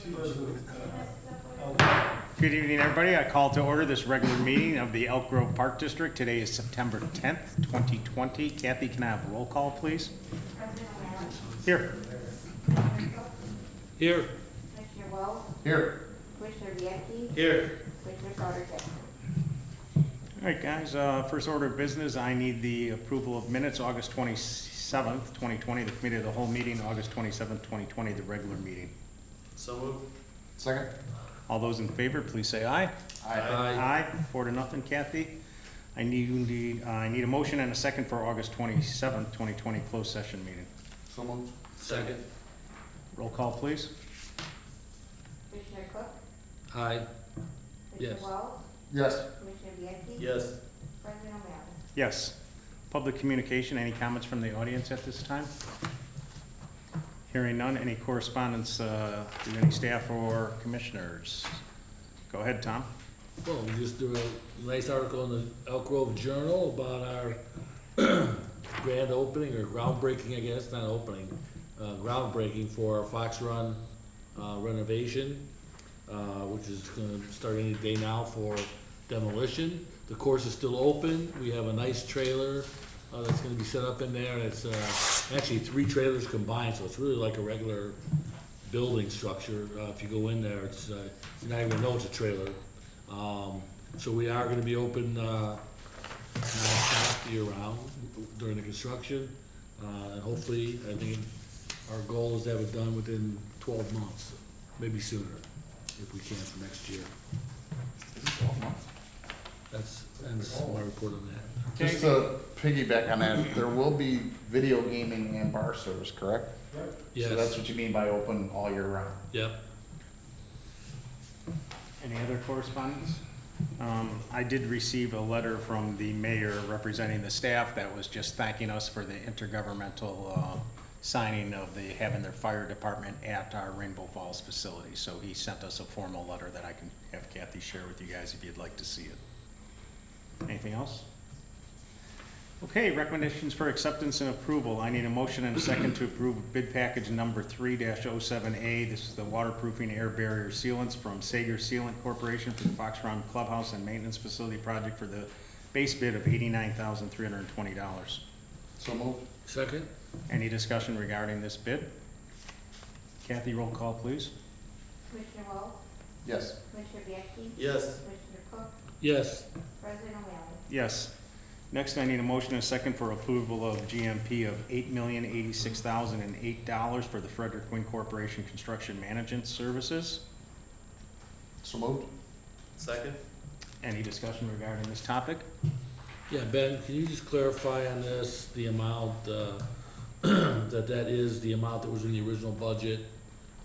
Good evening, everybody. I call to order this regular meeting of the Elk Grove Park District. Today is September 10th, 2020. Kathy, can I have a roll call, please? Here. Here. Commissioner Wells, Here. Commissioner Bianchi, Here. Commissioner Sauter Jackson. All right, guys, first order of business, I need the approval of minutes, August 27th, 2020, the committee of the whole meeting, August 27th, 2020, the regular meeting. So moved. Second. All those in favor, please say aye. Aye. 4-0, Kathy. I need a motion and a second for August 27th, 2020, closed session meeting. So moved. Second. Roll call, please. Commissioner Cook, Aye. Commissioner Yes. Wells, Yes. Commissioner Bianchi. Yes. President O'Malley. Yes. Public communication, any comments from the audience at this time? Hearing none, any correspondence to any staff or commissioners? Go ahead, Tom. Well, we just do a nice article in the Elk Grove Journal about our grand opening, or groundbreaking, I guess, not opening, groundbreaking for our Fox Run renovation, which is gonna start any day now for demolition. The course is still open. We have a nice trailer that's gonna be set up in there, and it's actually 3 trailers combined, so it's really like a regular building structure. If you go in there, it's you're not even gonna know it's a trailer. So we are gonna be open non-stop year-round during the construction. And hopefully, I think our goal is to have it done within 12 months, maybe sooner, if we can for next year. 12 months. That's my report on that. Just to piggyback on that, there will be video gaming and bar service, correct? Yes. So that's what you mean by open all year round? Yep. Any other correspondence? I did receive a letter from the mayor representing the staff that was just thanking us for the intergovernmental signing of having their fire department at our Rainbow Falls facility. So he sent us a formal letter that I can have Kathy share with you guys if you'd like to see it. Anything else? Okay, recommendations for acceptance and approval. I need a motion and a second to approve bid package number 3-07A. This is the waterproofing air barrier sealants from Sager Sealant Corporation for the Fox Run Clubhouse and Maintenance Facility Project for the base bid of $89,320. So moved. Second? Any discussion regarding this bid? Kathy, roll call, please. Commissioner Wells, Yes. Commissioner Bianchi. Yes. Commissioner Cook, Yes. President O'Malley. Yes. Next, I need a motion and a second for approval of GMP of $8,086,008 for the Frederick Quinn Corporation Construction Management Services. So moved. Second. Any discussion regarding this topic? Yeah, Ben, can you just clarify on this, the amount, that is the amount that was in the original budget?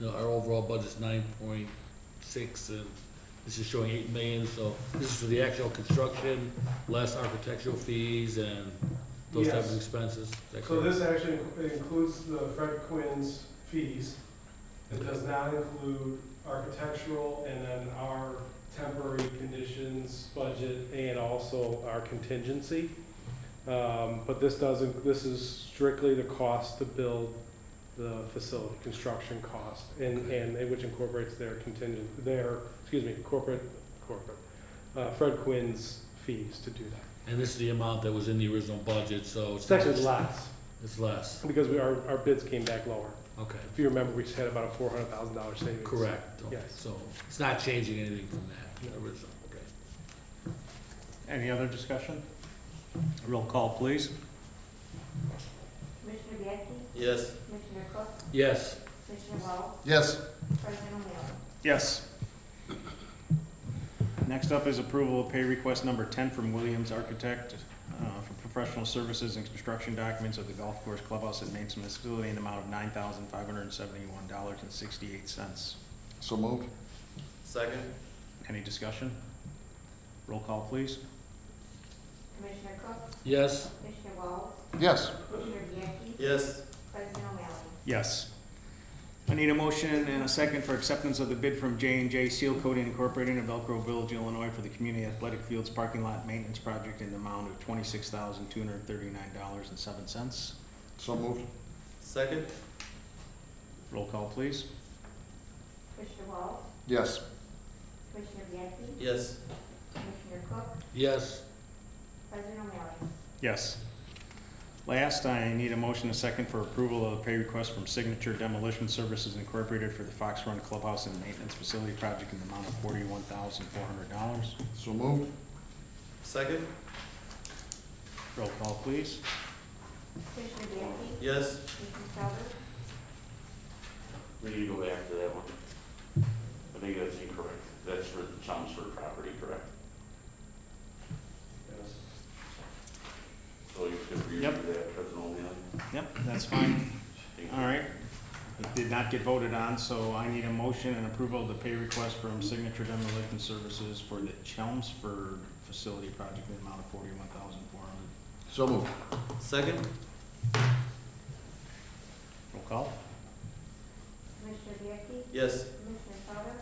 You know, our overall budget's 9.6, and this is showing 8 million, so this is for the actual construction, less architectural fees and those types of Yes. expenses? Is that So correct? this actually includes the Fred Quinn's fees. It does not include architectural and then our temporary conditions budget and also our contingency. But this this is strictly the cost to build the facility, construction cost, and which incorporates their corporate, Fred Quinn's fees to do that. And this is the amount that was in the original budget, so It's actually less, it's less, because our bids came back lower. okay, If you remember, we just had about a $400,000 savings. correct, okay, Yes. so it's not changing anything from that original, okay. Any other discussion? Roll call, please. Commissioner Bianchi, Yes. Commissioner Cook, Yes. Commissioner Wells, Yes. President O'Malley. Yes. Next up is approval of pay request number 10 from Williams Architect for professional services and construction documents of the golf course clubhouse and maintenance facility in the amount of $9,571.68. So moved. Second. Any discussion? Roll call, please. Commissioner Cook, Yes. Commissioner Wells, Yes. Commissioner Bianchi, Yes. President O'Malley. Yes. I need a motion and a second for acceptance of the bid from J&J Seal Coating Incorporated of Elk Grove Village, Illinois for the Community Athletic Fields Parking Lot Maintenance Project in the amount of $26,239.07. So moved. Second. Roll call, please. Commissioner Yes. Commissioner Bianchi? Yes. Commissioner Cook? Yes. President O'Malley? Yes. Last, I need a motion, a second, for approval of the pay request from Signature Demolition Services Incorporated for the Fox Run Clubhouse and Maintenance Facility Project in the amount of $41,400. So moved. Second. Roll call, please. Commissioner Bianchi? Yes. Commissioner Sauber? We need to go back to that one. I think that's incorrect. That's for the Chelmsford property, correct? Yes. So you could redo Yep. that, President O'Malley. Yep, that's fine. Thank you. All right. It did not get voted on, so I need a motion and approval of the pay request from Signature Demolition Services for the Chelmsford Facility Project in the amount of $41,400. So moved. Second. Roll call. Commissioner Bianchi? Yes. Commissioner Sauber?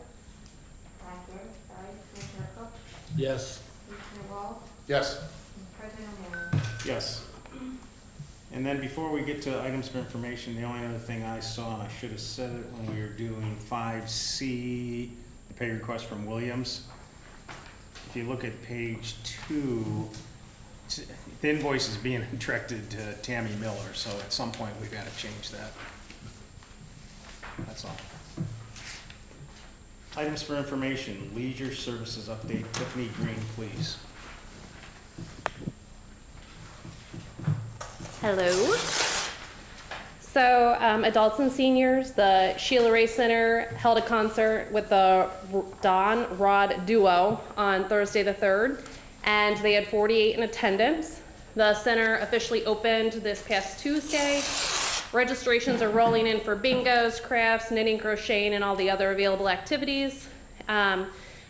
Commissioner Cook? Yes. Commissioner Wall? Yes. And President O'Malley? Yes. And then before we get to items for information, the only other thing I saw, and I should have said it when we were doing 5C, the pay request from Williams. If you look at page 2, the invoice is being directed to Tammy Miller, so at some point we've got to change that. That's all. Items for information, leisure services update, Tiffany Green, please. Hello. So, adults and seniors, the Sheila Ray Center held a concert with the Don Rod Duo on Thursday the 3rd, and they had 48 in attendance. The center officially opened this past Tuesday. Registrations are rolling in for bingos, crafts, knitting, crocheting, and all the other available activities.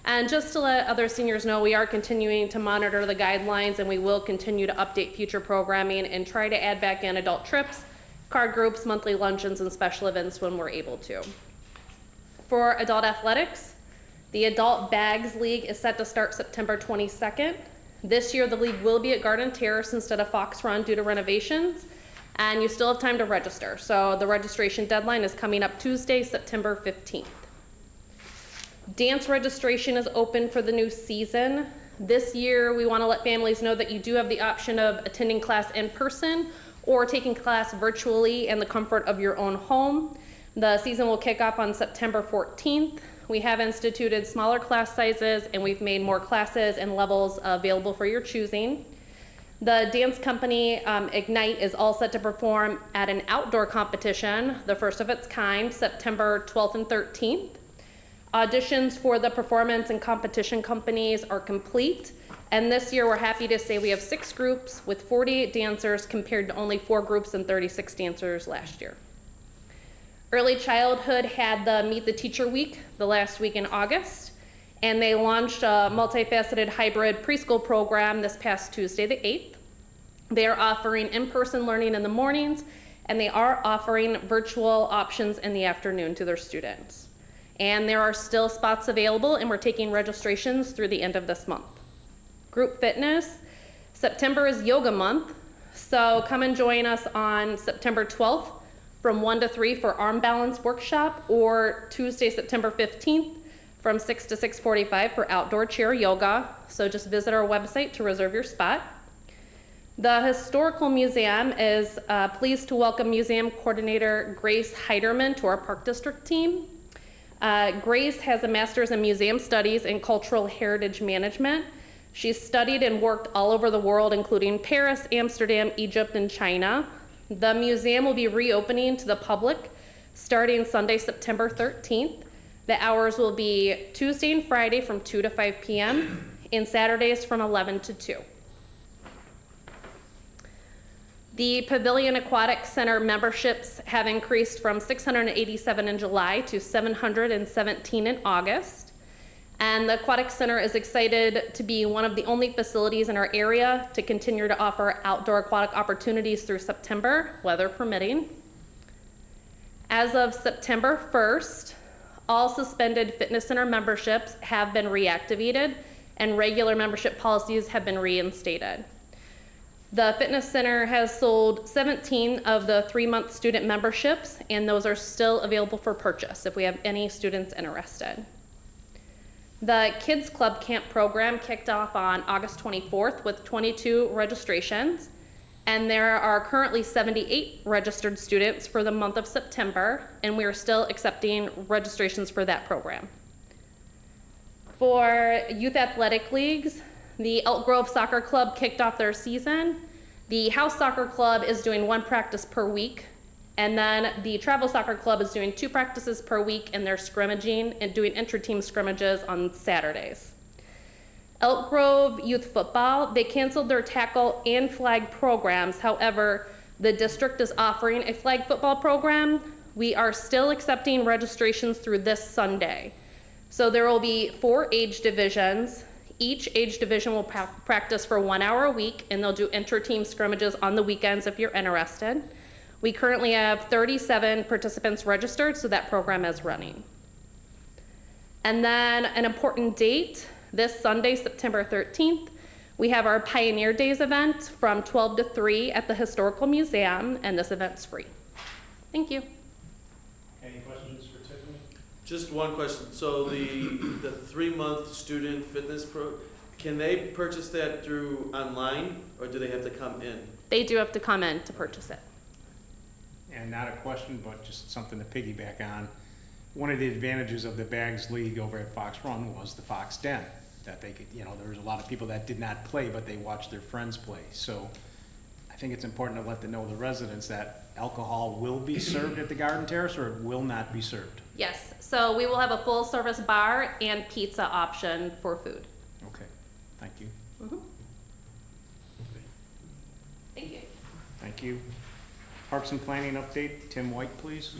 And just to let other seniors know, we are continuing to monitor the guidelines, and we will continue to update future programming and try to add back in adult trips, card groups, monthly luncheons, and special events when we're able to. For adult athletics, the Adult Bags League is set to start September 22nd. This year, the league will be at Garden Terrace instead of Fox Run due to renovations, and you still have time to register. So the registration deadline is coming up Tuesday, September 15th. Dance registration is open for the new season. This year, we want to let families know that you do have the option of attending class in person or taking class virtually in the comfort of your own home. The season will kick off on September 14th. We have instituted smaller class sizes, and we've made more classes and levels available for your choosing. The dance company, Ignite, is all set to perform at an outdoor competition, the first of its kind, September 12th and 13th. Auditions for the performance and competition companies are complete, and this year we're happy to say we have 6 groups with 48 dancers compared to only 4 groups and 36 dancers last year. Early Childhood had the Meet the Teacher Week the last week in August, and they launched a multifaceted hybrid preschool program this past Tuesday the 8th. They are offering in-person learning in the mornings, and they are offering virtual options in the afternoon to their students. And there are still spots available, and we're taking registrations through the end of this month. Group fitness, September is yoga month, so come and join us on September 12th from 1 to 3 for arm balance workshop, or Tuesday, September 15th from 6 to 6:45 for outdoor chair yoga. So just visit our website to reserve your spot. The Historical Museum is pleased to welcome Museum Coordinator Grace Heiderman to our Park District team. Grace has a master's in museum studies and cultural heritage management. She's studied and worked all over the world, including Paris, Amsterdam, Egypt, and China. The museum will be reopening to the public starting Sunday, September 13th. The hours will be Tuesday and Friday from 2 to 5 p.m. and Saturdays from 11 to 2. The Pavilion Aquatic Center memberships have increased from 687 in July to 717 in August. And the Aquatic Center is excited to be one of the only facilities in our area to continue to offer outdoor aquatic opportunities through September, weather permitting. As of September 1st, all suspended fitness center memberships have been reactivated, and regular membership policies have been reinstated. The fitness center has sold 17 of the 3-month student memberships, and those are still available for purchase if we have any students interested. The Kids Club Camp program kicked off on August 24th with 22 registrations, and there are currently 78 registered students for the month of September, and we are still accepting registrations for that program. For youth athletic leagues, the Elk Grove Soccer Club kicked off their season. The House Soccer Club is doing 1 practice per week, and then the Travel Soccer Club is doing 2 practices per week, and they're scrimmaging and doing inter-team scrimmages on Saturdays. Elk Grove Youth Football, they canceled their tackle and flag programs. However, the district is offering a flag football program. We are still accepting registrations through this Sunday. So there will be 4 age divisions. Each age division will practice for 1 hour a week, and they'll do inter-team scrimmages on the weekends if you're interested. We currently have 37 participants registered, so that program is running. And then an important date, this Sunday, September 13th, we have our Pioneer Days event from 12 to 3 at the Historical Museum, and this event's free. Thank you. Any questions for Tiffany? Just one question. So the 3-month student fitness can they purchase that through online, or do they have to come in? They do have to come in to purchase it. And not a question, but just something to piggyback on. One of the advantages of the Bags League over at Fox Run was the Fox Den, that they could, there was a lot of people that did not play, but they watched their friends play. So I think it's important to let the residents that alcohol will be served at the Garden Terrace, or it will not be served. Yes, so we will have a full service bar and pizza option for food. Okay, thank you. Thank you. Thank you. Parks and Planning update, Tim White, please.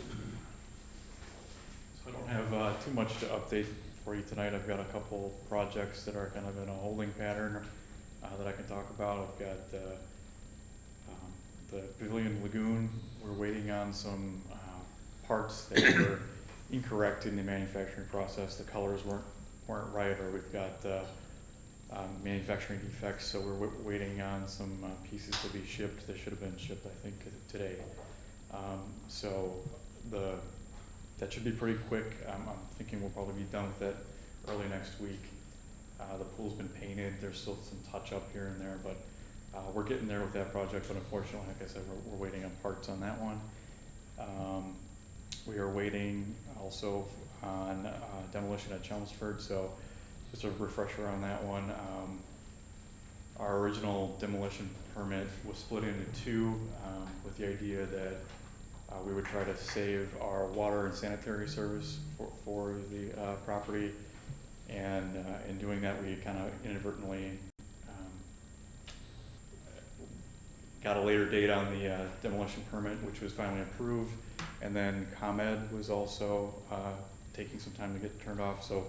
So I don't have too much to update for you tonight. I've got a couple projects that are kind of in a holding pattern that I can talk about. I've got the Pavilion Lagoon. We're waiting on some parts that were incorrect in the manufacturing process. The colors weren't right, or we've got manufacturing defects, so we're waiting on some pieces to be shipped. They should have been shipped, I think, today. So that should be pretty quick. I'm thinking we'll probably be done with it early next week. The pool's been painted. There's still some touch up here and there, but we're getting there with that project. But unfortunately, like I said, we're waiting on parts on that one. We are waiting also on demolition at Chelmsford. So just a refresher on that one. Our original demolition permit was split into 2 with the idea that we would try to save our water and sanitary service for the property, and in doing that we kind of inadvertently got a later date on the demolition permit, which was finally approved, and then ComEd was also taking some time to get turned off. So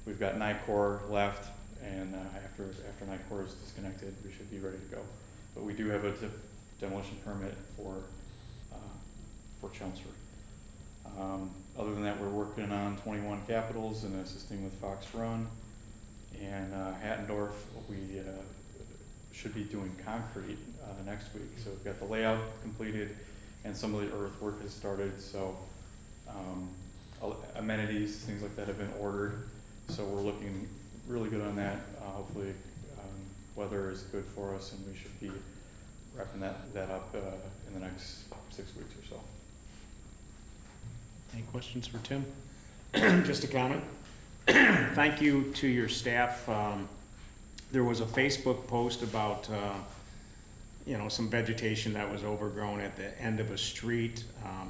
we've got NICOR left, and after NICOR is disconnected, we should be ready to go. But we do have a demolition permit for Chelmsford. Other than that, we're working on 21 Capitals and assisting with Fox Run. And Hattendorf, we should be doing concrete next week. So we've got the layout completed, and some of the earthwork has started. So amenities, things like that have been ordered. So we're looking really good on that. Hopefully weather is good for us, and we should be wrapping that up in the next 6 weeks or so. Any questions for Tim? Just a comment. Thank you to your staff. There was a Facebook post about some vegetation that was overgrown at the end of a street.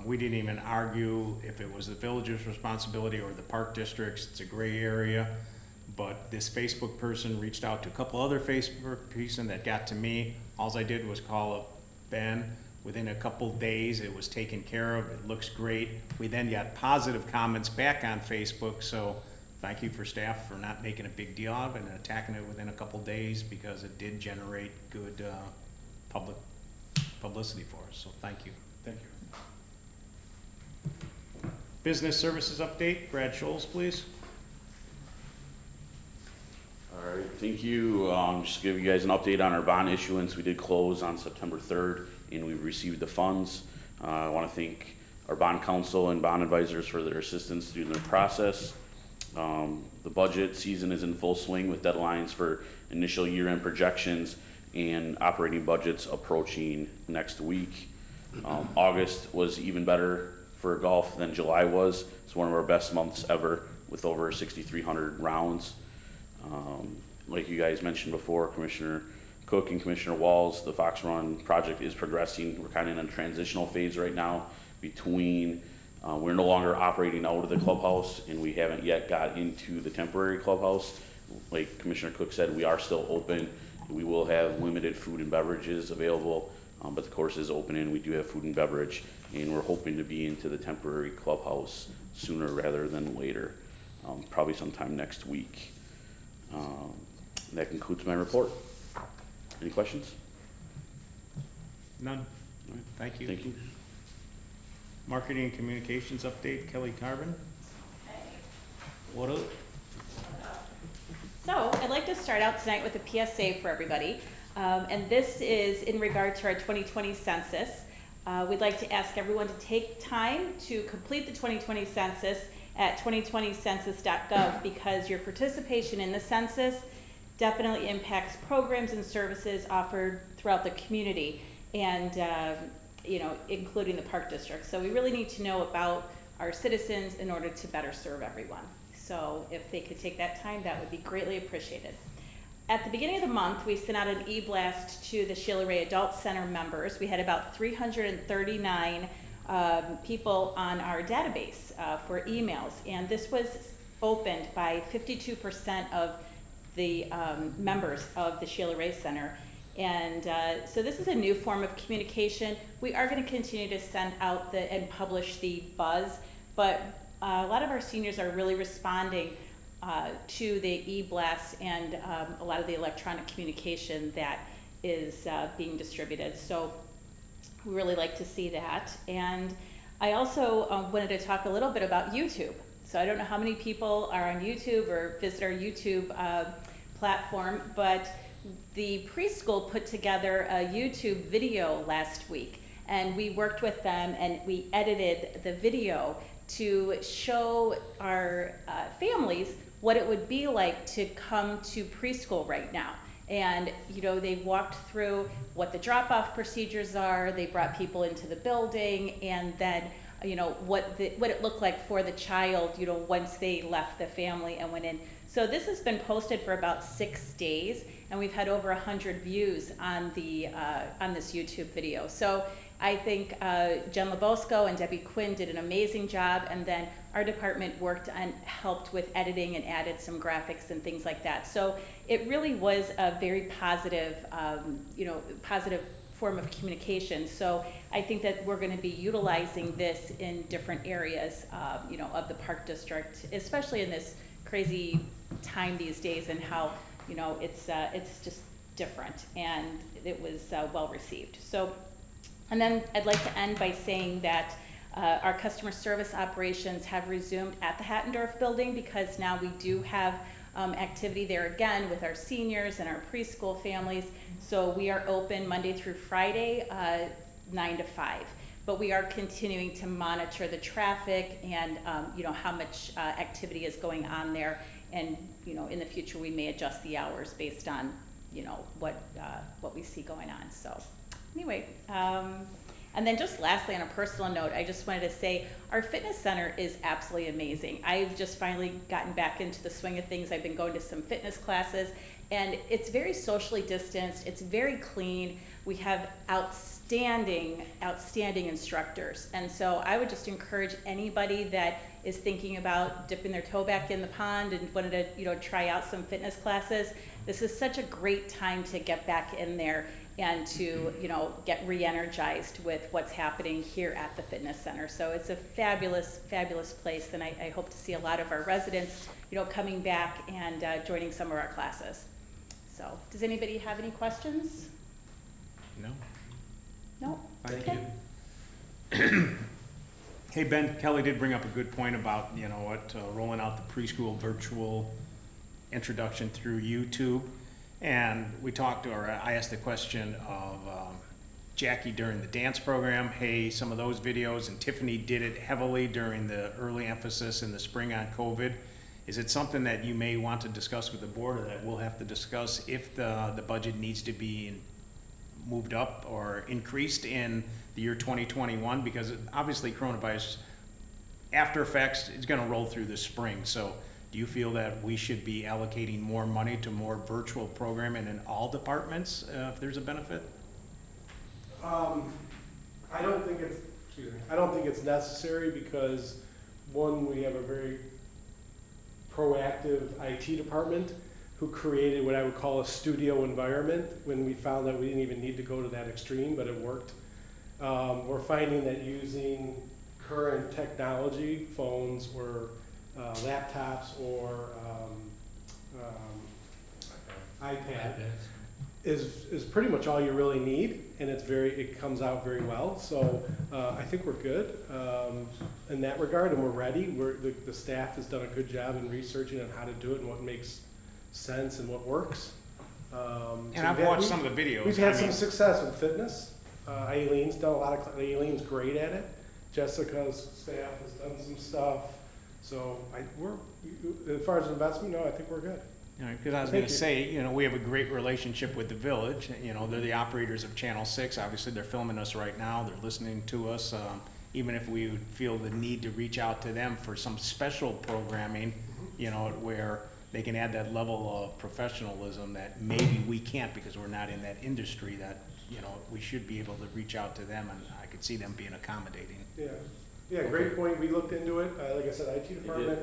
We didn't even argue if it was the village's responsibility or the park district's. It's a gray area. But this Facebook person reached out to a couple other Facebook people that got to me. All I did was call up Ben. Within a couple days, it was taken care of. It looks great. We then got positive comments back on Facebook. So thank you for staff for not making a big deal of it and attacking it within a couple days, because it did generate good public publicity for us. So thank you. Thank you. Business services update. Brad Scholes, please. All right, thank you. Just to give you guys an update on our bond issuance. We did close on September 3rd, and we received the funds. I want to thank our bond counsel and bond advisors for their assistance during the process. The budget season is in full swing with deadlines for initial year-end projections and operating budgets approaching next week. August was even better for golf than July was. It's one of our best months ever with over 6,300 rounds. Like you guys mentioned before, Commissioner Cook and Commissioner Walls, the Fox Run project is progressing. We're kind of in a transitional phase right now between we're no longer operating out of the clubhouse and we haven't yet got into the temporary clubhouse. Like Commissioner Cook said, we are still open. We will have limited food and beverages available, but the course is open and we do have food and beverage, and we're hoping to be into the temporary clubhouse sooner rather than later, probably sometime next week. That concludes my report. Any questions? None. Thank you. Thank you. Marketing and communications update, Kelly Carvin. What up? So I'd like to start out tonight with a PSA for everybody. And this is in regard to our 2020 census. We'd like to ask everyone to take time to complete the 2020 census at 2020census.gov because your participation in the census definitely impacts programs and services offered throughout the community and including the Park District. So we really need to know about our citizens in order to better serve everyone. So if they could take that time, that would be greatly appreciated. At the beginning of the month, we sent out an e-blast to the Sheila Ray Adult Center members. We had about 339 people on our database for emails, and this was opened by 52% of the members of the Sheila Ray Center. And so this is a new form of communication. We are going to continue to send out and publish the buzz, but a lot of our seniors are really responding to the e-blasts and a lot of the electronic communication that is being distributed. So we really like to see that. And I also wanted to talk a little bit about YouTube. So I don't know how many people are on YouTube or visit our YouTube platform, but the preschool put together a YouTube video last week, and we worked with them and we edited the video to show our families what it would be like to come to preschool right now. And they walked through what the drop-off procedures are. They brought people into the building, and then what it looked like for the child once they left the family and went in. So this has been posted for about 6 days, and we've had over 100 views on this YouTube video. So I think Jen Lebosco and Debbie Quinn did an amazing job, and then our department worked and helped with editing and added some graphics and things like that. So it really was a very positive, positive form of communication. So I think that we're going to be utilizing this in different areas, of the Park District, especially in this crazy time these days, and how it's just different, and it was well received. So. And then I'd like to end by saying that our customer service operations have resumed at the Hattendorf building, because now we do have activity there again with our seniors and our preschool families. So we are open Monday through Friday, 9 to 5. But we are continuing to monitor the traffic and how much activity is going on there. And in the future we may adjust the hours based on what we see going on. So. Anyway, and then just lastly, on a personal note, I just wanted to say our fitness center is absolutely amazing. I've just finally gotten back into the swing of things. I've been going to some fitness classes, and it's very socially distanced. It's very clean. We have outstanding instructors. And so I would just encourage anybody that is thinking about dipping their toe back in the pond and wanted to, try out some fitness classes. This is such a great time to get back in there and to get re-energized with what's happening here at the fitness center. So it's a fabulous place, and I hope to see a lot of our residents coming back and joining some of our classes. So does anybody have any questions? No. No? Thank Okay. you. Hey, Ben, Kelly did bring up a good point about, rolling out the preschool virtual introduction through YouTube. And we talked, or I asked the question of Jackie during the dance program, hey, some of those videos, and Tiffany did it heavily during the early emphasis in the spring on COVID. Is it something that you may want to discuss with the board, or that we'll have to discuss if the budget needs to be moved up or increased in the year 2021? Because obviously coronavirus after effects is gonna roll through the spring. So do you feel that we should be allocating more money to more virtual programming in all departments if there's a benefit? I don't think it's necessary because, one, we have a very proactive IT department who created what I would call a studio environment when we found that we didn't even need to go to that extreme, but it worked. We're finding that using current technology, phones or laptops or iPad, is pretty much all you really need, and it comes out very well. So I think we're good in that regard, and we're ready. The staff has done a good job in researching on how to do it and what makes sense and what works. And I've watched some of the videos. We've had some success with fitness. Aileen's done a lot of, Aileen's great at it. Jessica's staff has done some stuff. So as far as investment, no, I think we're good. Because I was going to say, we have a great relationship with the village. They're the operators of Channel 6. Obviously, they're filming us right now. They're listening to us. Even if we would feel the need to reach out to them for some special programming, where they can add that level of professionalism that maybe we can't because we're not in that industry, that, we should be able to reach out to them, and I could see them being accommodating. Yeah, great point. We looked into it. Like I said, IT department.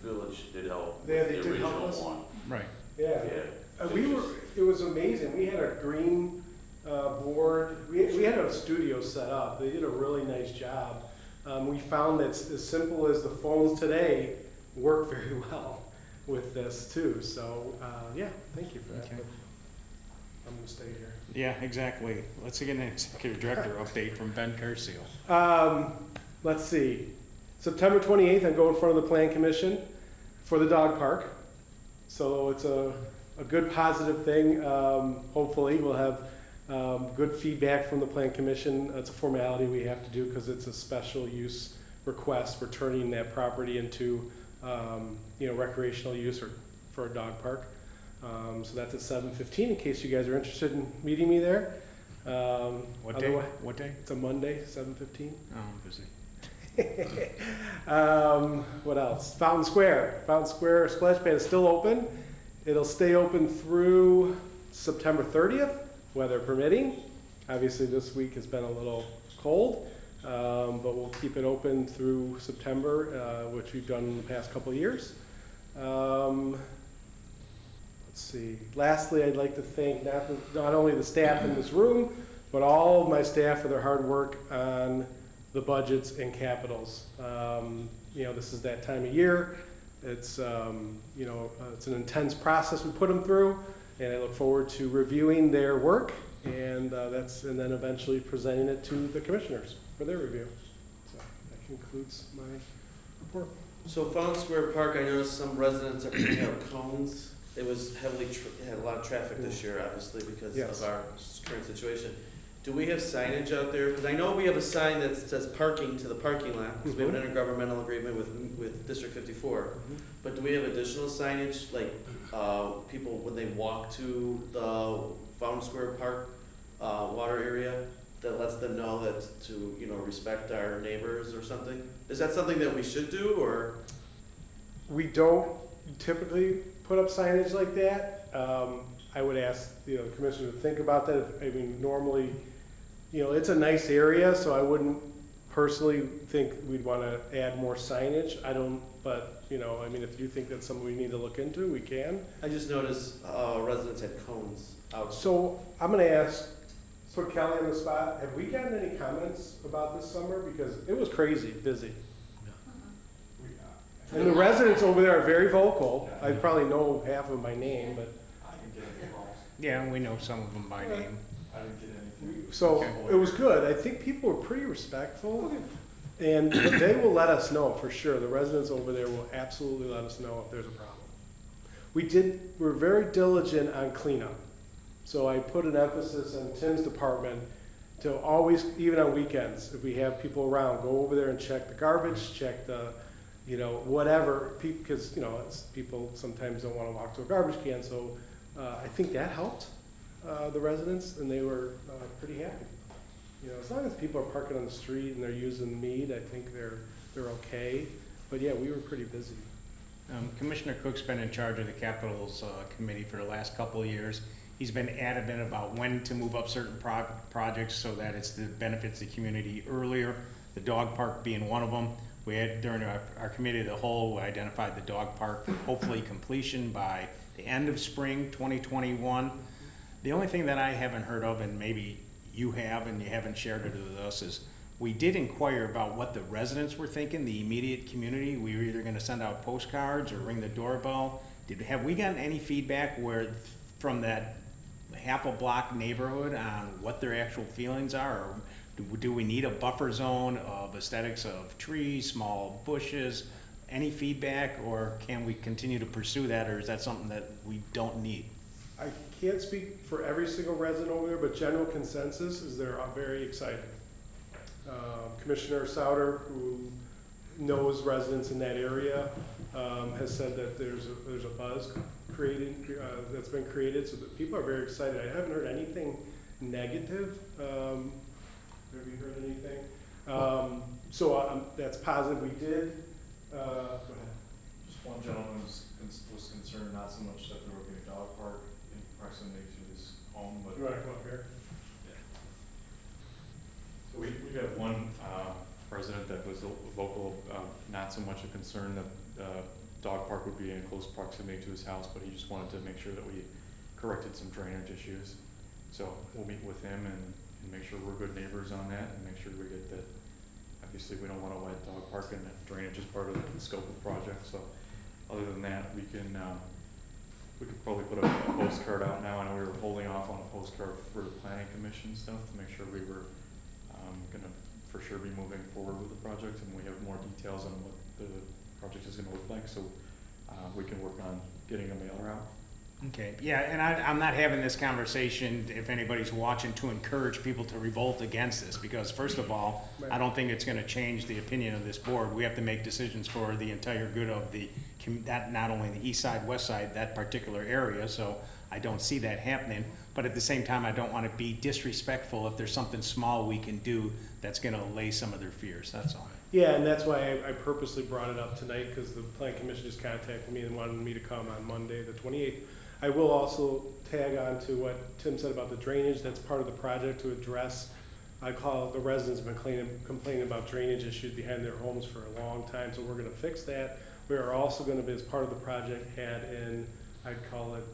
The village did help Yeah, with they the did help original us. one. Right. Yeah. It was amazing. We had a green board. We had a studio set up. They did a really nice job. We found that as simple as the phones today work very well with this too. So, thank you for that. Okay. I'm gonna stay here. Yeah, exactly. Let's get an executive director update from Ben Curcio. Let's see. September 28th, I'm going in front of the Plan Commission for the dog park. So it's a good positive thing. Hopefully we'll have good feedback from the Plan Commission. It's a formality we have to do because it's a special use request for turning that property into recreational use or for a dog park. So that's at 7:15 in case you guys are interested in meeting me there. What day? What day? It's a Monday, 7:15. Oh, I'm busy. What else? Fountain Square. Fountain Square Splash Pad is still open. It'll stay open through September 30th, weather permitting. Obviously, this week has been a little cold, but we'll keep it open through September, which we've done in the past couple of years. Let's see. Lastly, I'd like to thank not only the staff in this room, but all of my staff for their hard work on the budgets and capitals. This is that time of year. It's it's an intense process we put them through, and I look forward to reviewing their work and then eventually presenting it to the commissioners for their review. So that concludes my report. So Fountain Square Park, I noticed some residents are putting out cones. It was heavily, it had a lot of traffic this year, obviously, because Yes. of our current situation. Do we have signage out there? Because I know we have a sign that says parking to the parking lot, because we have an intergovernmental agreement with District 54. But do we have additional signage, like people, when they walk to the Fountain Square Park water area, that lets them know that to, respect our neighbors or something? Is that something that we should do, or? We don't typically put up signage like that. I would ask the commissioner to think about that. Normally, it's a nice area, so I wouldn't personally think we'd want to add more signage. I don't, but if you think that's something we need to look into, we can. I just noticed residents had cones out. So I'm going to put Kelly on the spot. Have we gotten any comments about this summer? Because it was crazy busy. And the residents over there are very vocal. I probably know half of them by name, but. Yeah, we know some of them by name. So it was good. I think people were pretty respectful, and they will let us know for sure. The residents over there will absolutely let us know if there's a problem. We're very diligent on cleanup. So I put an emphasis on Tim's department to always, even on weekends, if we have people around, go over there and check the garbage, check the you know, whatever, because, you know, people sometimes don't wanna walk to a garbage can, so, I think that helped, the residents, and they were, pretty happy. You know, as long as people are parking on the street and they're using mead, I think they're okay, but yeah, we were pretty busy. Commissioner Cook's been in charge of the Capitals Committee for the last couple of years. He's been adamant about when to move up certain projects so that it benefits the community earlier, the dog park being one of them. We had, during our committee of the whole, we identified the dog park for hopefully completion by the end of spring 2021. The only thing that I haven't heard of, and maybe you have and you haven't shared it with us, is we did inquire about what the residents were thinking, the immediate community. We were either gonna send out postcards or ring the doorbell. Have we gotten any feedback from that half a block neighborhood on what their actual feelings are? Or do we need a buffer zone of aesthetics of trees, small bushes? Any feedback, or can we continue to pursue that, or is that something that we don't need? I can't speak for every single resident over there, but general consensus is they're very excited. Commissioner Souter, who knows residents in that area, has said that there's a buzz that's been created, so that people are very excited. I haven't heard anything negative. Have you heard anything? So that's positive. We did. Go ahead. Just one gentleman was concerned not so much that there would be a dog park in proximity to his home, but. You want to come up here? So we got one resident that was vocal, not so much a concern that dog park would be in close proximity to his house, but he just wanted to make sure that we corrected some drainage issues. So we'll meet with him and make sure we're good neighbors on that, and make sure we get that. Obviously, we don't want to let dog park, and drainage is part of the scope of the project. So other than that, we could probably put a postcard out now. I know we were holding off on a postcard for the planning commission stuff to make sure we were gonna for sure be moving forward with the project, and we have more details on what the project is gonna look like, so we can work on getting a mailer out. Okay, yeah, and I'm not having this conversation, if anybody's watching, to encourage people to revolt against this, because first of all, I don't think it's gonna change the opinion of this board. We have to make decisions for the entire good of that, not only the east side, west side, that particular area, so I don't see that happening. But at the same time, I don't wanna be disrespectful if there's something small we can do that's gonna allay some of their fears, that's all. Yeah, and that's why I purposely brought it up tonight, because the plan commission just contacted me and wanted me to come on Monday, the 28th. I will also tag on to what Tim said about the drainage. That's part of the project to address. I call it, the residents have been complaining about drainage issues behind their homes for a long time, so we're gonna fix that. We are also gonna be, as part of the project, add in, I'd call it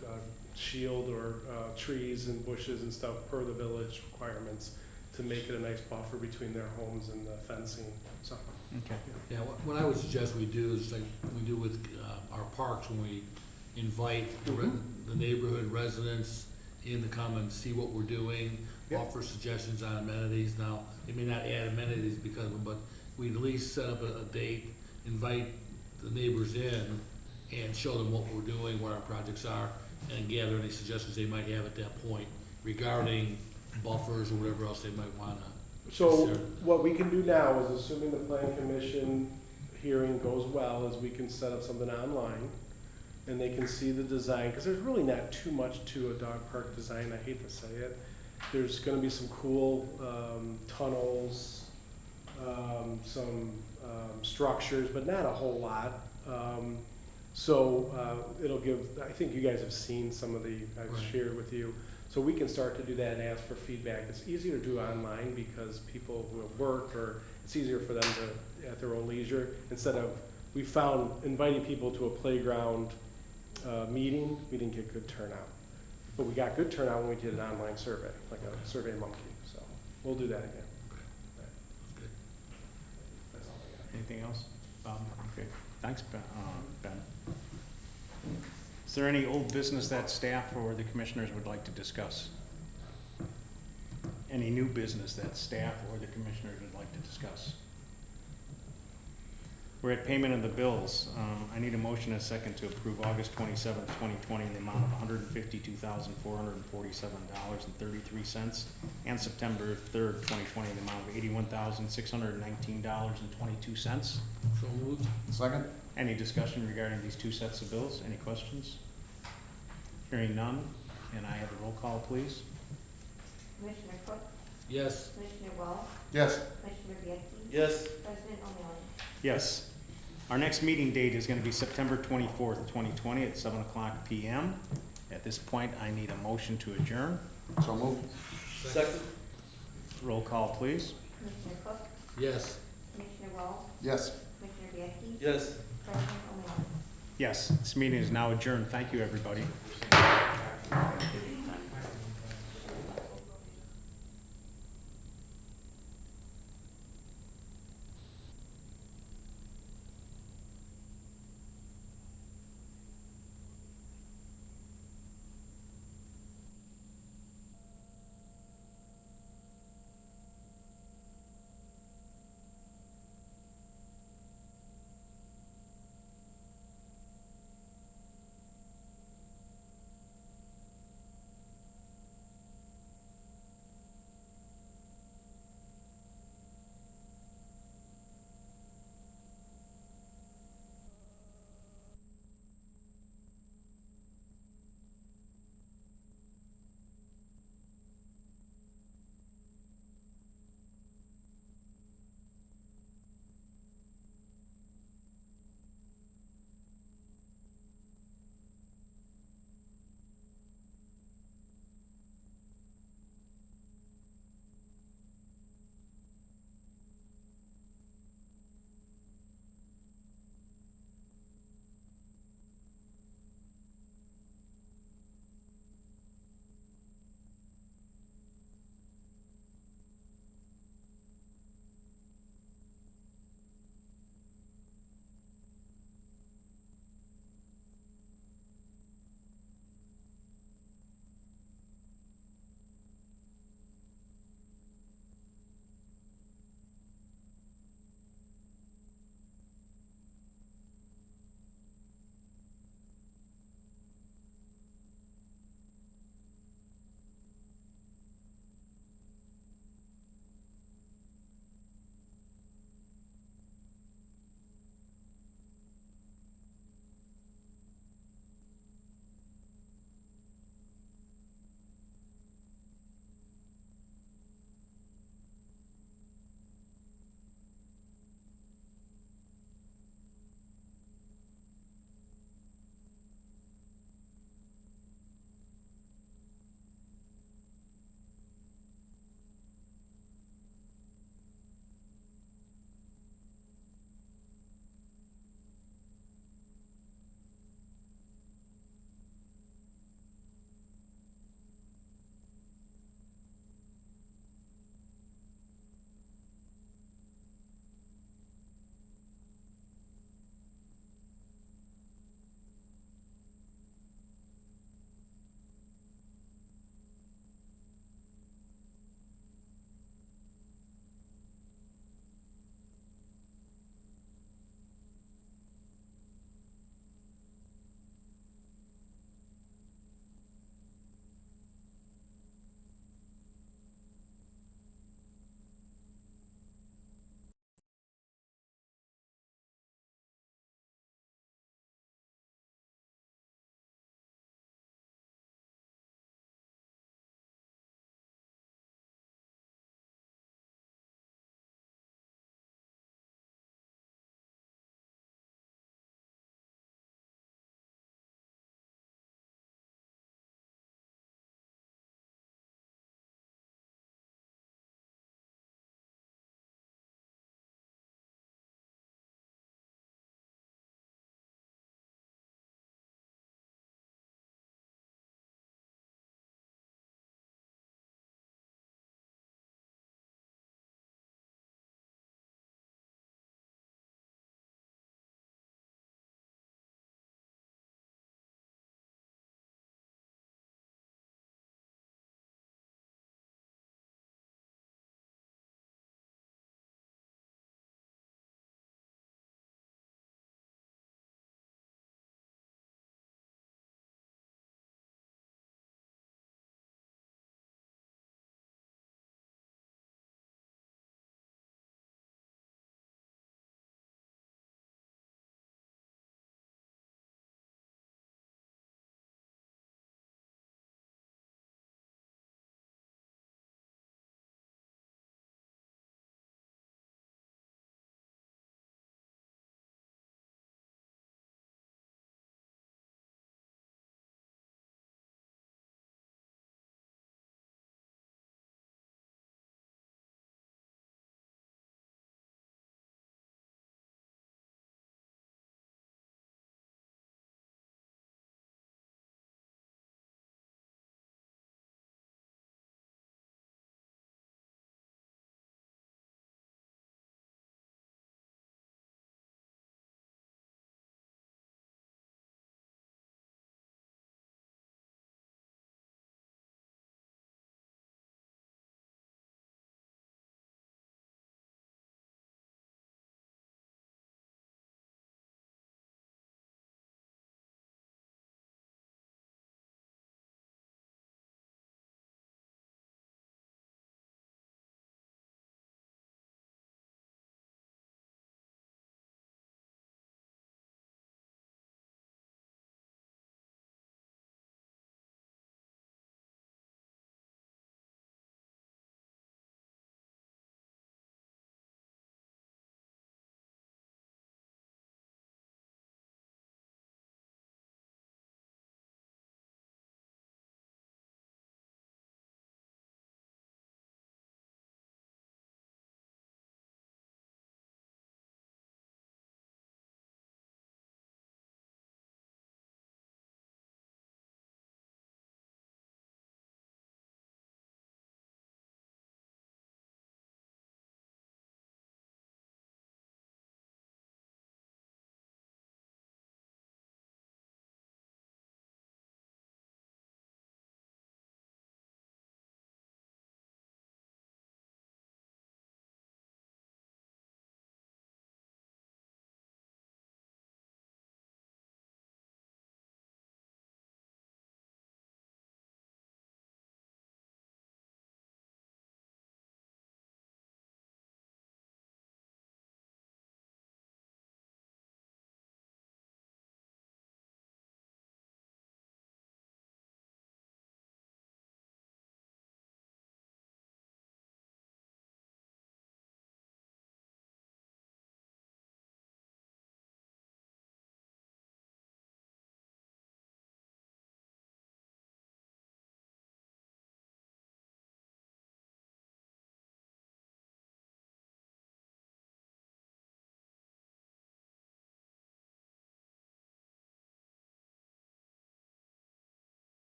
shield or trees and bushes and stuff per the village requirements to make it a nice buffer between their homes and the fencing, so. Okay. Yeah, what I would suggest we do is like we do with our parks, when we invite the neighborhood residents in to come and see what we're doing, Yep. offer suggestions on amenities. Now, they may not add amenities because of them, but we at least set up a date, invite the neighbors in and show them what we're doing, what our projects are, and gather any suggestions they might have at that point regarding buffers or whatever else they might wanna. So consider. what we can do now is, assuming the plan commission hearing goes well, is we can set up something online and they can see the design, because there's really not too much to a dog park design, I hate to say it. There's gonna be some cool tunnels, some structures, but not a whole lot. So it'll give, I think you guys have seen some of the, I've Right. shared with you. So we can start to do that and ask for feedback. It's easier to do online because people will work, or it's easier for them to, at their own leisure, instead of, we found inviting people to a playground meeting, we didn't get good turnout. But we got good turnout when we did an online survey, like a Survey Monkey, so we'll do that again. Good. That's all I got. Anything else? Okay, thanks, Ben. Is there any old business that staff or the commissioners would like to discuss? Any new business that staff or the commissioners would like to discuss? We're at payment of the bills. I need a motion and a second to approve August 27th, 2020, in the amount of $152,447.33, and September 3rd, 2020, in the amount of $81,619.22. So moved. Second? Any discussion regarding these two sets of bills? Any questions? Hearing none, and I have a roll call, please. Commissioner Cook? Yes. Commissioner Wall? Yes. Commissioner Bietti? Yes, President O'Malley? Yes. Our next meeting date is going to be September 24th, 2020, at 7 o'clock PM. At this point, I need a motion to adjourn. So moved. second, Roll call, please. Commissioner Cook? Yes. Commissioner Wall? Yes. Commissioner Bietti? yes. President O'Malley? Yes, this meeting is now adjourned. Thank you, everybody.